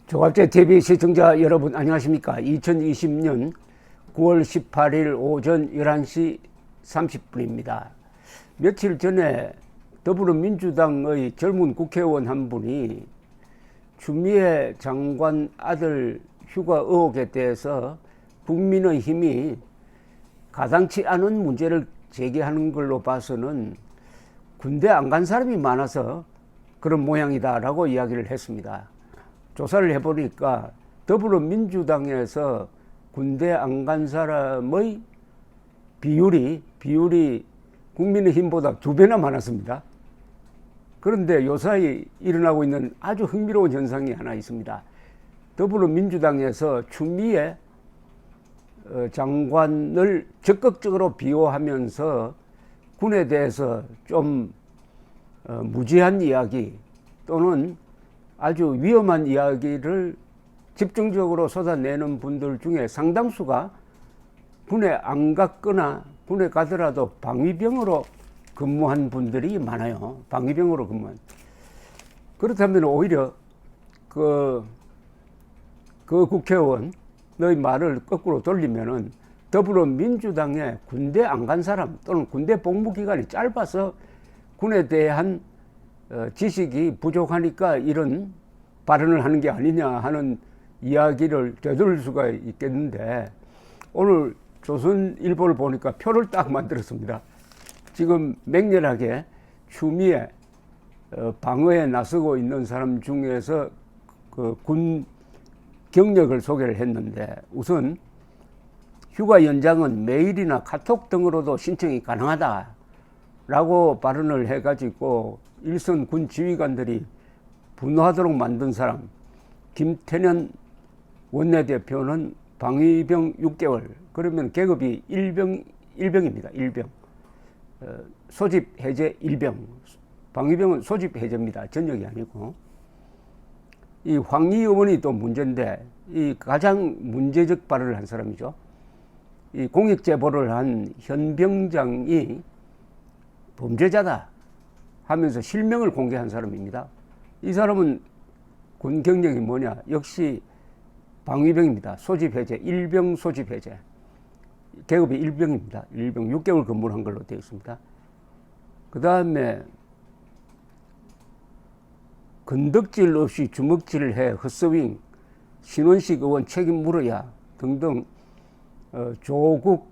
조갑제 TV 시청자 여러분 안녕하십니까. 2020년 9월 18일 오전 11시 30분입니다. 며칠 전에 더불어민주당의 젊은 국회의원 한 분이 추미애 장관 아들 휴가 의혹에 대해서 국민의힘이 가당치 않은 문제를 제기하는 걸로 봐서는 군대 안 간 사람이 많아서 그런 모양이다 라고 이야기를 했습니다. 조사를 해보니까 더불어민주당에서 군대 안 간 사람의 비율이 국민의힘보다 2배나 많았습니다. 그런데 요사이 일어나고 있는 아주 흥미로운 현상이 하나 있습니다. 더불어민주당에서 추미애 장관을 적극적으로 비호하면서 군에 대해서 좀 무지한 이야기 또는 아주 위험한 이야기를 집중적으로 쏟아내는 분들 중에 상당수가 군에 안 갔거나 군에 가더라도 방위병으로 근무한 분들이 많아요. 방위병으로 근무한. 그렇다면 오히려 그 국회의원 너희 말을 거꾸로 돌리면은 더불어민주당에 군대 안 간 사람 또는 군대 복무 기간이 짧아서 군에 대한 지식이 부족하니까 이런 발언을 하는 게 아니냐 하는 이야기를 되돌릴 수가 있겠는데, 오늘 조선일보를 보니까 표를 딱 만들었습니다. 지금 맹렬하게 추미애 방어에 나서고 있는 사람 중에서 그 군 경력을 소개를 했는데, 우선 휴가 연장은 메일이나 카톡 등으로도 신청이 가능하다 라고 발언을 해가지고 일선 군 지휘관들이 분노하도록 만든 사람 김태년 원내대표는 방위병 6개월, 그러면 계급이 일병입니다. 일병. 소집 해제 일병. 방위병은 소집 해제입니다. 전역이 아니고. 이 황희 의원이 또 문제인데, 이 가장 문제적 발언을 한 사람이죠. 이 공익 제보를 한 현 병장이 범죄자다 하면서 실명을 공개한 사람입니다. 이 사람은 군 경력이 뭐냐? 역시 방위병입니다. 소집 해제, 일병 소집 해제. 계급이 일병입니다. 일병 6개월 근무를 한 걸로 되어 있습니다. 그 다음에 건덕질 없이 주먹질을 해 헛스윙, 신원식 의원 책임 물어야 등등. 조국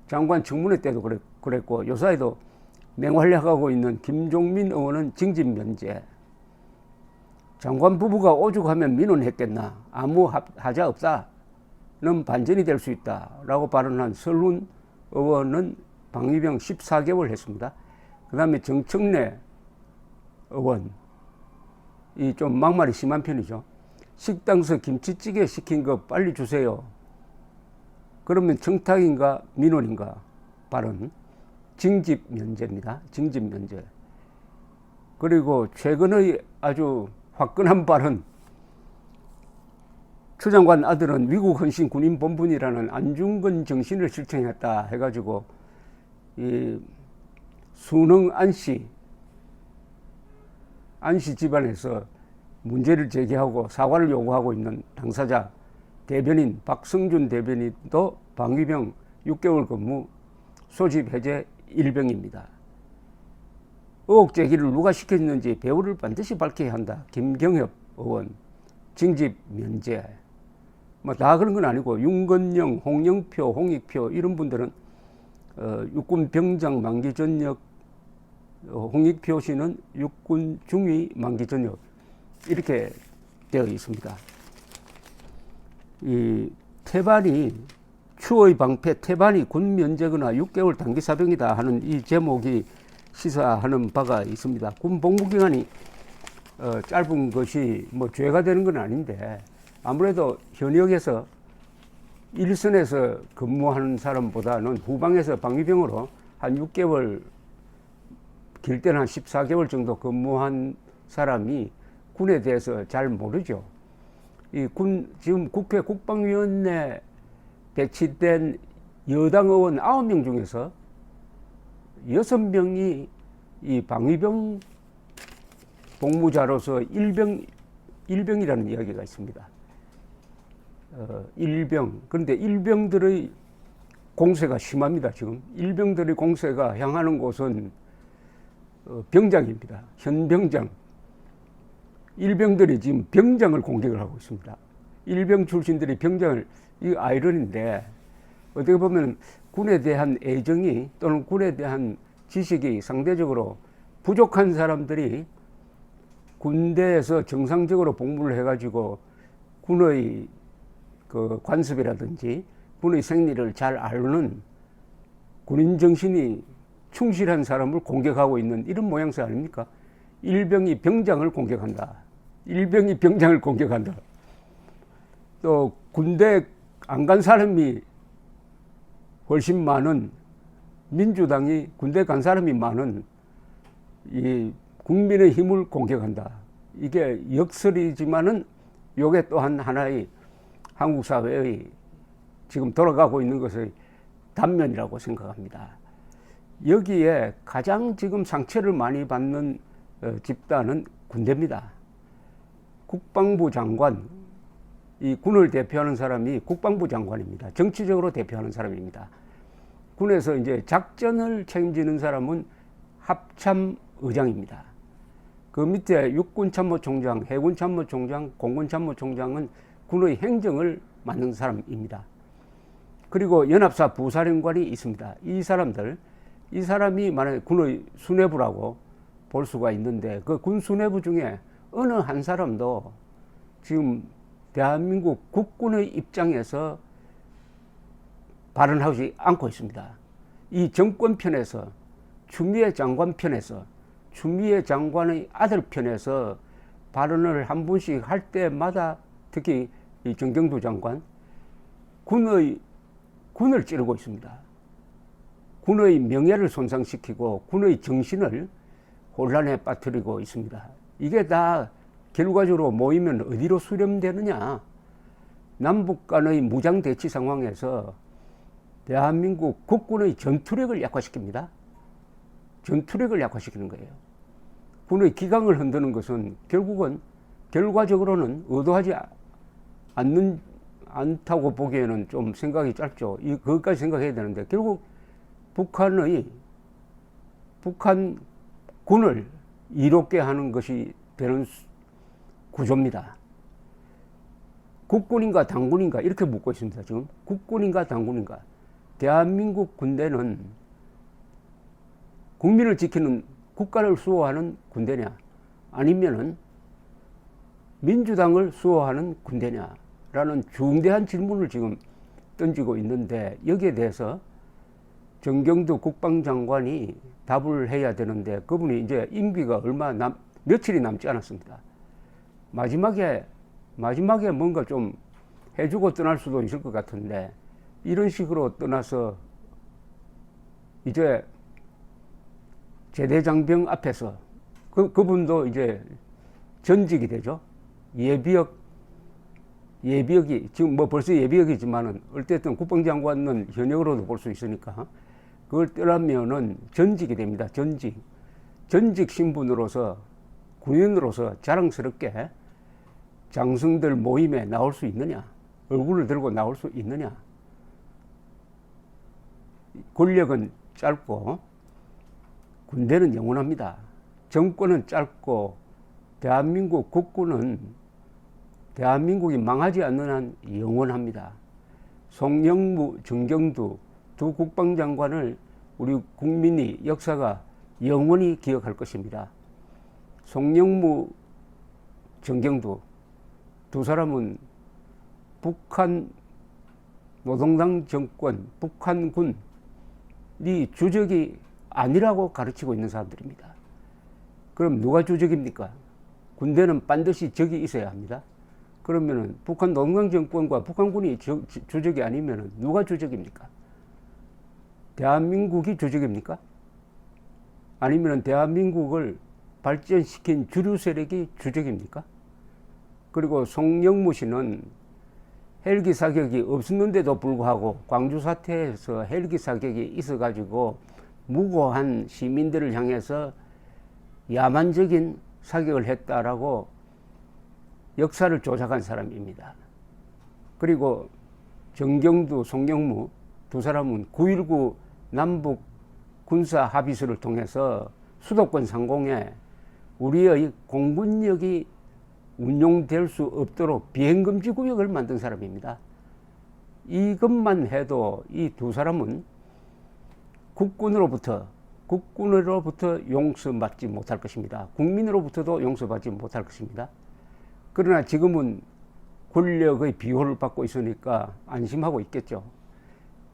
장관 청문회 때도 그랬고 요사이도 맹활약하고 있는 김종민 의원은 징집 면제. 장관 부부가 오죽하면 민원했겠나, 아무 하자 없다는 반전이 될 수 있다라고 발언한 설훈 의원은 방위병 14개월 했습니다. 그 다음에 정청래 의원, 이 좀 막말이 심한 편이죠. 식당서 김치찌개 시킨 거 빨리 주세요. 그러면 청탁인가 민원인가 발언. 징집 면제입니다. 징집 면제. 그리고 최근의 아주 화끈한 발언. 추 장관 아들은 위국 헌신 군인 본분이라는 안중근 정신을 실천했다 해가지고 이 순흥 안씨 집안에서 문제를 제기하고 사과를 요구하고 있는 당사자 대변인 박성준 대변인도 방위병 6개월 근무 소집 해제 일병입니다. 의혹 제기를 누가 시켰는지 배후를 반드시 밝혀야 한다. 김경협 의원 징집 면제. 뭐 다 그런 건 아니고 윤건영, 홍영표, 홍익표 이런 분들은 육군 병장 만기 전역, 홍익표 씨는 육군 중위 만기 전역 이렇게 되어 있습니다. 이 태반이 추의 방패 태반이 군 면제거나 6개월 단기 사병이다 하는 이 제목이 시사하는 바가 있습니다. 군 복무 기간이 짧은 것이 뭐 죄가 되는 건 아닌데, 아무래도 현역에서 일선에서 근무하는 사람보다는 후방에서 방위병으로 한 6개월, 길 때는 한 14개월 정도 근무한 사람이 군에 대해서 잘 모르죠. 지금 국회 국방위원회 배치된 여당 의원 9명 중에서 6명이 이 방위병 복무자로서 일병 일병이라는 이야기가 있습니다. 일병. 그런데 일병들의 공세가 심합니다. 지금 일병들의 공세가 향하는 곳은 병장입니다. 현병장. 일병들이 지금 병장을 공격을 하고 있습니다. 일병 출신들이 병장을, 이 아이러니인데, 어떻게 보면 군에 대한 애정이 또는 군에 대한 지식이 상대적으로 부족한 사람들이 군대에서 정상적으로 복무를 해가지고 군의 그 관습이라든지 군의 생리를 잘 아는 군인 정신이 충실한 사람을 공격하고 있는 이런 모양새 아닙니까? 일병이 병장을 공격한다. 일병이 병장을 공격한다. 또 군대 안 간 사람이 훨씬 많은, 민주당이 군대 간 사람이 많은 이 국민의 힘을 공격한다. 이게 역설이지만은 요게 또한 하나의 한국 사회의 지금 돌아가고 있는 것의 단면이라고 생각합니다. 여기에 가장 지금 상처를 많이 받는 집단은 군대입니다. 국방부 장관, 이 군을 대표하는 사람이 국방부 장관입니다. 정치적으로 대표하는 사람입니다. 군에서 이제 작전을 책임지는 사람은 합참의장입니다. 그 밑에 육군참모총장, 해군참모총장, 공군참모총장은 군의 행정을 맡는 사람입니다. 그리고 연합사 부사령관이 있습니다. 이 사람이 만약에 군의 수뇌부라고 볼 수가 있는데, 그 군 수뇌부 중에 어느 한 사람도 지금 대한민국 국군의 입장에서 발언하지 않고 있습니다. 이 정권 편에서, 추미애 장관 편에서, 추미애 장관의 아들 편에서 발언을 한 분씩 할 때마다 특히 이 정경두 장관, 군을 찌르고 있습니다. 군의 명예를 손상시키고 군의 정신을 혼란에 빠뜨리고 있습니다. 이게 다 결과적으로 모이면 어디로 수렴되느냐? 남북 간의 무장대치 상황에서 대한민국 국군의 전투력을 약화시킵니다. 전투력을 약화시키는 거예요. 군의 기강을 흔드는 것은 결국은 결과적으로는 의도하지 않다고 보기에는 좀 생각이 짧죠. 그것까지 생각해야 되는데, 결국 북한군을 이롭게 하는 것이 되는 구조입니다. 국군인가 당군인가 이렇게 묻고 있습니다. 지금 국군인가 당군인가. 대한민국 군대는 국민을 지키는, 국가를 수호하는 군대냐, 아니면은 민주당을 수호하는 군대냐라는 중대한 질문을 지금 던지고 있는데, 여기에 대해서 정경두 국방장관이 답을 해야 되는데, 그분이 이제 임기가 며칠이 남지 않았습니다. 마지막에 뭔가 좀 해주고 떠날 수도 있을 것 같은데, 이런 식으로 떠나서 이제 제대장병 앞에서 그분도 이제 전직이 되죠. 예비역이 지금 뭐 벌써 예비역이지만은 어쨌든 국방장관은 현역으로도 볼 수 있으니까 그걸 떠나면은 전직이 됩니다. 전직 신분으로서, 군인으로서 자랑스럽게 장성들 모임에 나올 수 있느냐, 얼굴을 들고 나올 수 있느냐. 권력은 짧고 군대는 영원합니다. 정권은 짧고 대한민국 국군은 대한민국이 망하지 않는 한 영원합니다. 송영무, 정경두 두 국방장관을 우리 국민이, 역사가 영원히 기억할 것입니다. 송영무, 정경두 두 사람은 북한 노동당 정권, 북한군이 주적이 아니라고 가르치고 있는 사람들입니다. 그럼 누가 주적입니까? 군대는 반드시 적이 있어야 합니다. 그러면은 북한 노동당 정권과 북한군이 주적이 아니면은 누가 주적입니까? 대한민국이 주적입니까? 아니면은 대한민국을 발전시킨 주류 세력이 주적입니까? 그리고 송영무 씨는 헬기 사격이 없었는데도 불구하고 광주 사태에서 헬기 사격이 있어가지고 무고한 시민들을 향해서 야만적인 사격을 했다라고 역사를 조작한 사람입니다. 그리고 정경두, 송경무 두 사람은 9.19 남북 군사 합의서를 통해서 수도권 상공에 우리의 공군력이 운용될 수 없도록 비행금지 구역을 만든 사람입니다. 이것만 해도 이 두 사람은 국군으로부터 용서받지 못할 것입니다. 국민으로부터도 용서받지 못할 것입니다. 그러나 지금은 권력의 비호를 받고 있으니까 안심하고 있겠죠.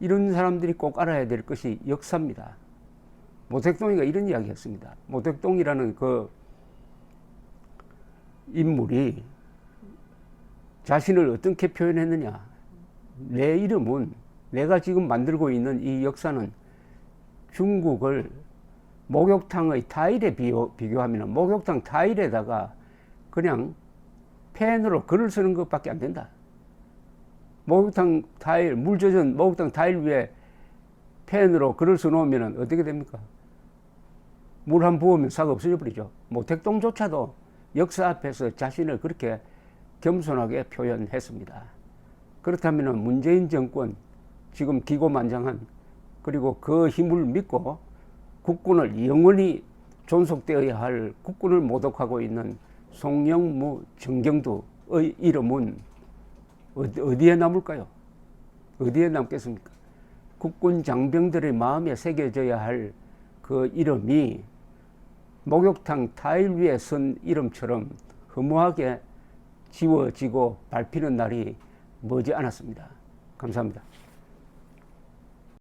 이런 사람들이 꼭 알아야 될 것이 역사입니다. 모택동이가 이런 이야기 했습니다. 모택동이라는 그 인물이 자신을 어떻게 표현했느냐. 내 이름은, 내가 지금 만들고 있는 이 역사는 중국을 목욕탕의 타일에 비교하면 목욕탕 타일에다가 그냥 펜으로 글을 쓰는 것밖에 안 된다. 목욕탕 타일, 물 젖은 목욕탕 타일 위에 펜으로 글을 써놓으면 어떻게 됩니까? 물 한 부으면 싹 없어져 버리죠. 모택동조차도 역사 앞에서 자신을 그렇게 겸손하게 표현했습니다. 그렇다면 문재인 정권, 지금 기고만장한, 그리고 그 힘을 믿고 국군을 영원히 존속되어야 할 국군을 모독하고 있는 송영무, 정경두의 이름은 어디에 남을까요? 어디에 남겠습니까? 국군 장병들의 마음에 새겨져야 할 그 이름이 목욕탕 타일 위에 쓴 이름처럼 허무하게 지워지고 밟히는 날이 머지 않았습니다. 감사합니다.